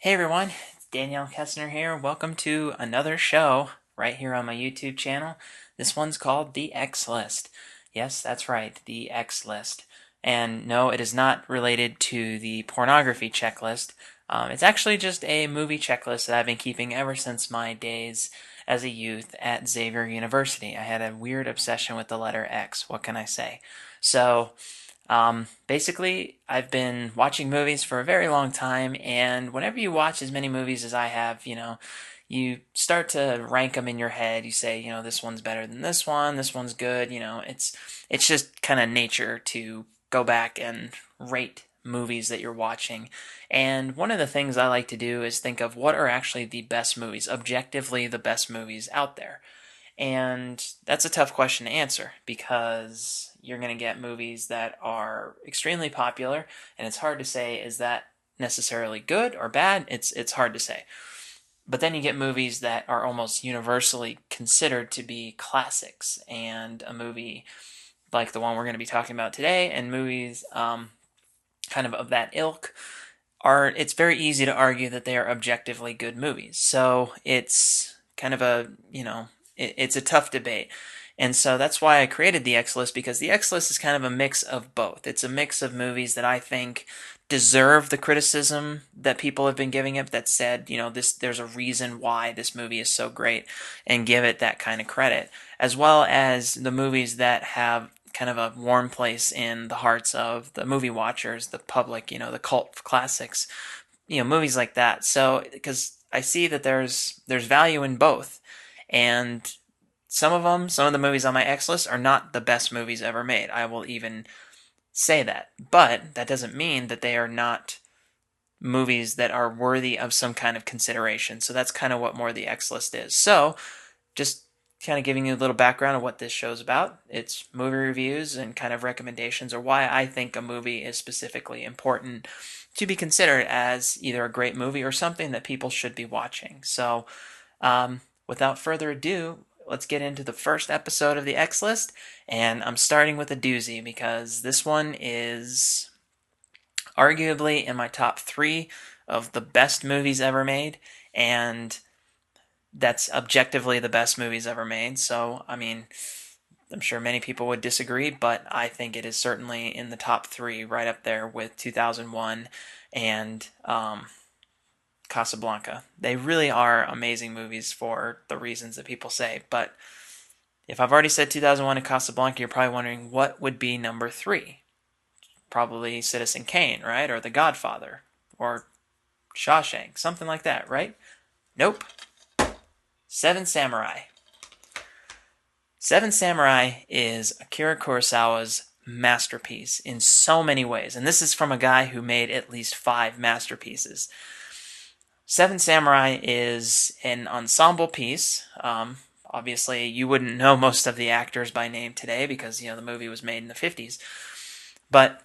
Hey everyone, it's Danielle Kaessner here. Welcome to another show right here on my YouTube channel. This one's called The X List. Yes, that's right, The X List. And no, it is not related to the pornography checklist. It's actually just a movie checklist that I've been keeping ever since my days as a youth at Xavier University. I had a weird obsession with the letter X. What can I say? Basically, I've been watching movies for a very long time, and whenever you watch as many movies as I have, you start to rank them in your head. You say, this one's better than this one's good. It's just kind of nature to go back and rate movies that you're watching. And one of the things I like to do is think of what are actually the best movies, objectively the best movies out there. And that's a tough question to answer because you're going to get movies that are extremely popular, and it's hard to say is that necessarily good or bad. It's hard to say. But then you get movies that are almost universally considered to be classics, and a movie like the one we're going to be talking about today, and movies kind of that ilk are. It's very easy to argue that they are objectively good movies. So it's kind of it's a tough debate. And so that's why I created the X List, because the X List is kind of a mix of both. It's a mix of movies that I think deserve the criticism that people have been giving it, that said, there's a reason why this movie is so great, and give it that kind of credit, as well as the movies that have kind of a warm place in the hearts of the movie watchers, the public, the cult classics, movies like that. So, because I see that there's value in both. And some of the movies on my X list are not the best movies ever made. I will even say that. But that doesn't mean that they are not movies that are worthy of some kind of consideration. So that's kind of what more the X list is. So just kind of giving you a little background of what this show's about. It's movie reviews and kind of recommendations, or why I think a movie is specifically important to be considered as either a great movie or something that people should be watching. So without further ado, let's get into the first episode of the X List, and I'm starting with a doozy because this one is arguably in my top 3 of the best movies ever made, and that's objectively the best movies ever made. So, I mean, I'm sure many people would disagree, but I think it is certainly in the top 3, right up there with 2001 and Casablanca. They really are amazing movies for the reasons that people say. But if I've already said 2001 and Casablanca, you're probably wondering what would be number 3. Probably Citizen Kane, right? Or The Godfather, or Shawshank, something like that, right? Nope. Seven Samurai. Seven Samurai is Akira Kurosawa's masterpiece in so many ways. And this is from a guy who made at least 5 masterpieces. Seven Samurai is an ensemble piece. Obviously, you wouldn't know most of the actors by name today because, the movie was made in the 50s. But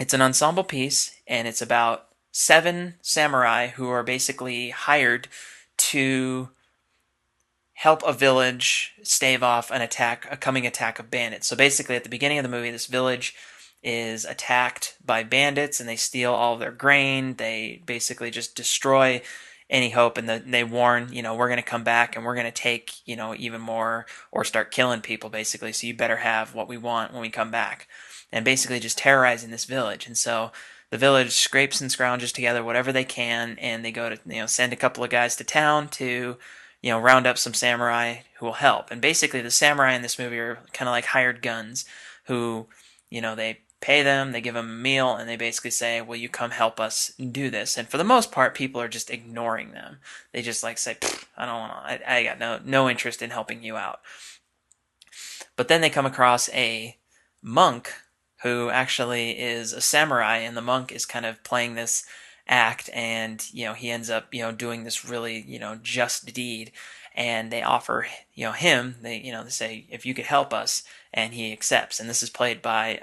it's an ensemble piece, and it's about 7 samurai who are basically hired to help a village stave off a coming attack of bandits. So basically, at the beginning of the movie, this village is attacked by bandits, and they steal all of their grain. They basically just destroy any hope, and they warn, we're going to come back and we're going to take, even more, or start killing people, basically. So you better have what we want when we come back. And basically just terrorizing this village. And so the village scrapes and scrounges together whatever they can, and they go to, send a couple of guys to town to, round up some samurai who will help. And basically the samurai in this movie are kind of like hired guns who, they pay them, they give them a meal, and they basically say, will you come help us do this? And for the most part, people are just ignoring them. They just say, I don't want to, I got no interest in helping you out. But then they come across a monk who actually is a samurai, and the monk is kind of playing this act, and he ends up doing this really just deed, and they offer him, they say, if you could help us, and he accepts. And this is played by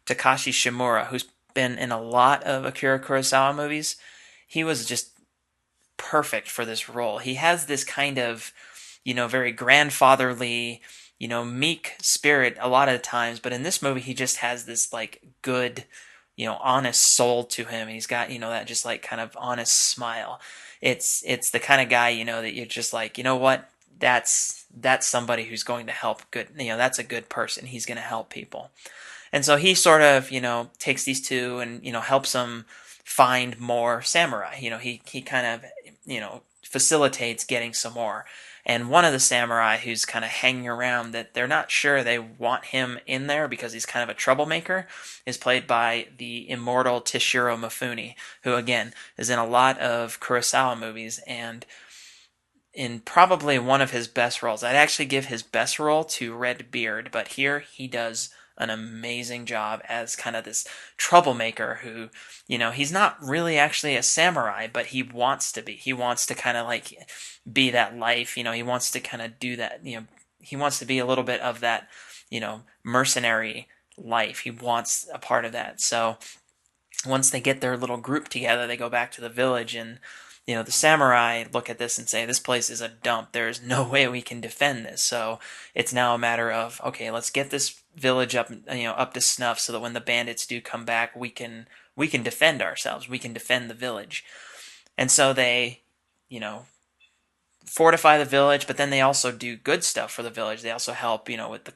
Takashi Shimura, who's been in a lot of Akira Kurosawa movies. He was just perfect for this role. He has this kind of very grandfatherly, meek spirit a lot of the times, but in this movie he just has this good, honest soul to him. And he's got, that just like kind of honest smile. It's the kind of guy, that you're just like, you know what? That's somebody who's going to help good, that's a good person. He's going to help people. And so he sort of, takes these two and, helps them find more samurai. He kind of, facilitates getting some more. And one of the samurai who's kind of hanging around that they're not sure they want him in there because he's kind of a troublemaker is played by the immortal Toshiro Mifune, who again is in a lot of Kurosawa movies and in probably one of his best roles. I'd actually give his best role to Red Beard, but here he does an amazing job as kind of this troublemaker who, he's not really actually a samurai, but he wants to be. He wants to kind of like be that life, he wants to kind of do that, he wants to be a little bit of that, mercenary life. He wants a part of that. So once they get their little group together, they go back to the village and the samurai look at this and say, this place is a dump. There's no way we can defend this. So it's now a matter of, okay, let's get this village up, up to snuff so that when the bandits do come back, we can defend ourselves. We can defend the village. And so they, fortify the village, but then they also do good stuff for the village. They also help, with the,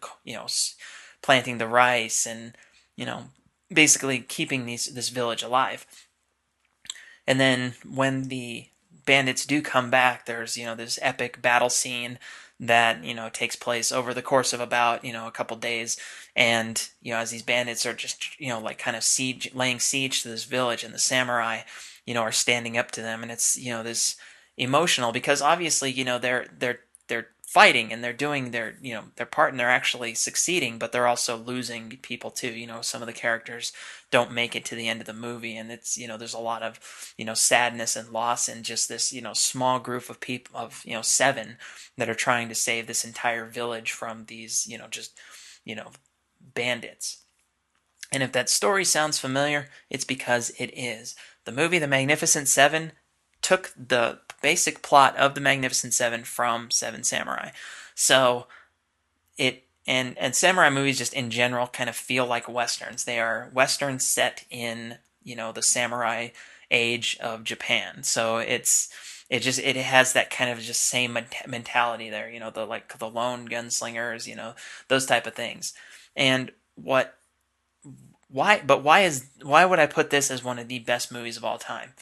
planting the rice and, basically keeping this village alive. And then when the bandits do come back, there's, this epic battle scene that, takes place over the course of about, a couple days. And, as these bandits are just, like kind of laying siege to this village, and the samurai, are standing up to them. And it's, this emotional because obviously, they're fighting and they're doing their part and they're actually succeeding, but they're also losing people too. Some of the characters don't make it to the end of the movie, and it's there's a lot of sadness and loss in just this small group of people of 7 that are trying to save this entire village from these just bandits. And if that story sounds familiar, it's because it is. The movie The Magnificent Seven took the basic plot of the Magnificent Seven from Seven Samurai. So it and samurai movies just in general kind of feel like westerns. They are westerns set in the samurai age of Japan. So it has that kind of just same mentality there. The lone gunslingers. Those type of things. And why would I put this as one of the best movies of all time?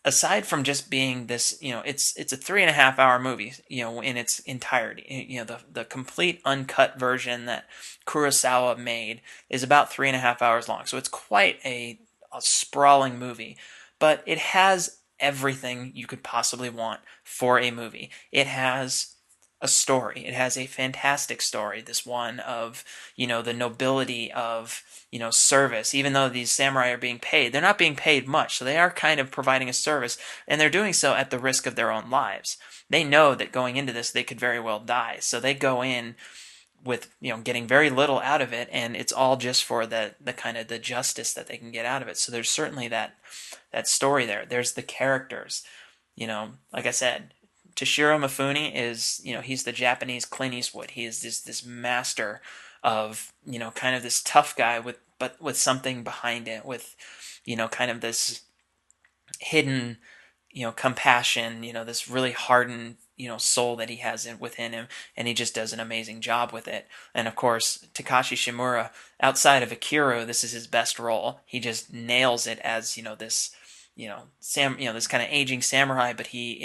Aside from just being this, it's a 3.5 hour movie, in its entirety. The complete uncut version that Kurosawa made is about 3.5 hours long. So it's quite a sprawling movie, but it has everything you could possibly want for a movie. It has a story. It has a fantastic story. This one of, the nobility of, service. Even though these samurai are being paid, they're not being paid much. So they are kind of providing a service, and they're doing so at the risk of their own lives. They know that going into this, they could very well die. So they go in with, getting very little out of it, and it's all just for the kind of the justice that they can get out of it. So there's certainly that story there. There's the characters. Like I said, Toshiro Mifune is, he's the Japanese Clint Eastwood. He is this master of, kind of this tough guy but with something behind it, with, kind of this hidden, compassion, this really hardened, soul that he has within him, and he just does an amazing job with it. And of course, Takashi Shimura, outside of Akira, this is his best role. He just nails it as, this, this kind of aging samurai, but he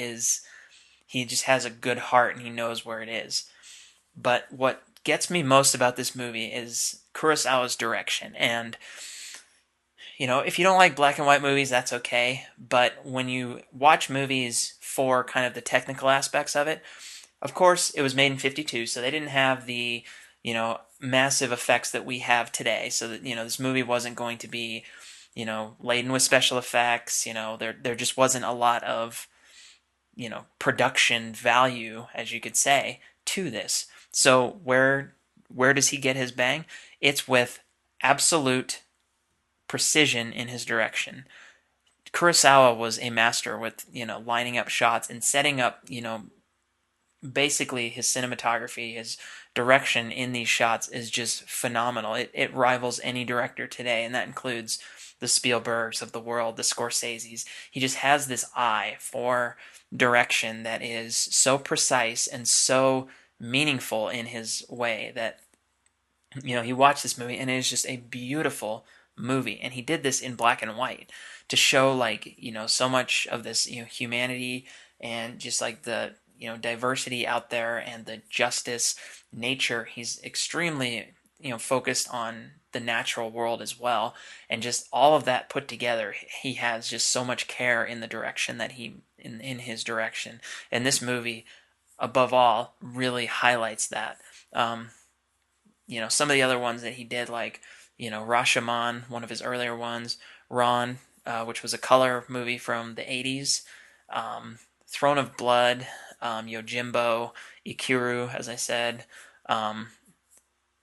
just has a good heart and he knows where it is. But what gets me most about this movie is Kurosawa's direction. And, if you don't like black and white movies, that's okay. But when you watch movies for kind of the technical aspects of it, of course, it was made in 52, so they didn't have the, massive effects that we have today. So that, this movie wasn't going to be, laden with special effects. There just wasn't a lot of production value, as you could say, to this. So where does he get his bang? It's with absolute precision in his direction. Kurosawa was a master with, lining up shots and setting up, basically his cinematography, his direction in these shots is just phenomenal. It rivals any director today, and that includes the Spielbergs of the world, the Scorseses. He just has this eye for direction that is so precise and so meaningful in his way that he watched this movie and it is just a beautiful movie. And he did this in black and white to show like, so much of this, humanity and just like the, diversity out there and the justice nature. He's extremely, focused on the natural world as well. And just all of that put together, he has just so much care in the direction that in his direction. And this movie, above all, really highlights that. Some of the other ones that he did, like, Rashomon, one of his earlier ones, Ron, which was a color movie from the 80s, Throne of Blood, Yojimbo, Ikiru, as I said, um,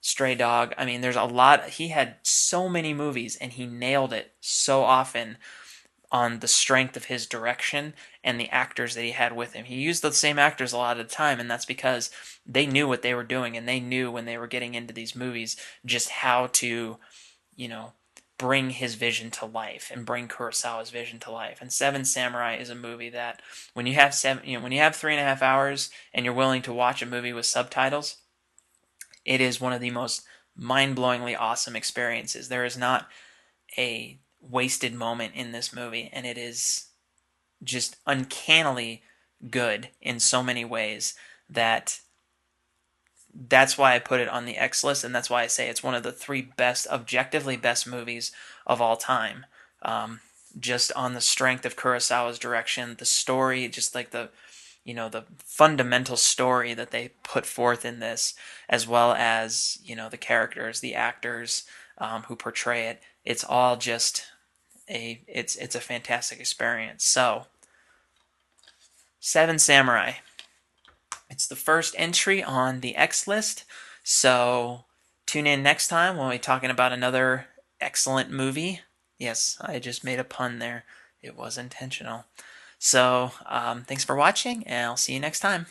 Stray Dog. I mean, there's a lot. He had so many movies, and he nailed it so often on the strength of his direction and the actors that he had with him. He used the same actors a lot of the time, and that's because they knew what they were doing, and they knew when they were getting into these movies just how to, you know, bring his vision to life and bring Kurosawa's vision to life. And Seven Samurai is a movie that when you have 3.5 hours and you're willing to watch a movie with subtitles, it is one of the most mind-blowingly awesome experiences. There is not a wasted moment in this movie, and it is just uncannily good in so many ways that that's why I put it on the X list, and that's why I say it's one of the three best, objectively best movies of all time. Um, just on the strength of Kurosawa's direction, the story, just like the fundamental story that they put forth in this, as well as the characters, the actors who portray it. It's all just it's a fantastic experience. So, Seven Samurai. It's the first entry on the X list. So tune in next time when we're talking about another excellent movie. Yes, I just made a pun there. It was intentional. So thanks for watching, and I'll see you next time.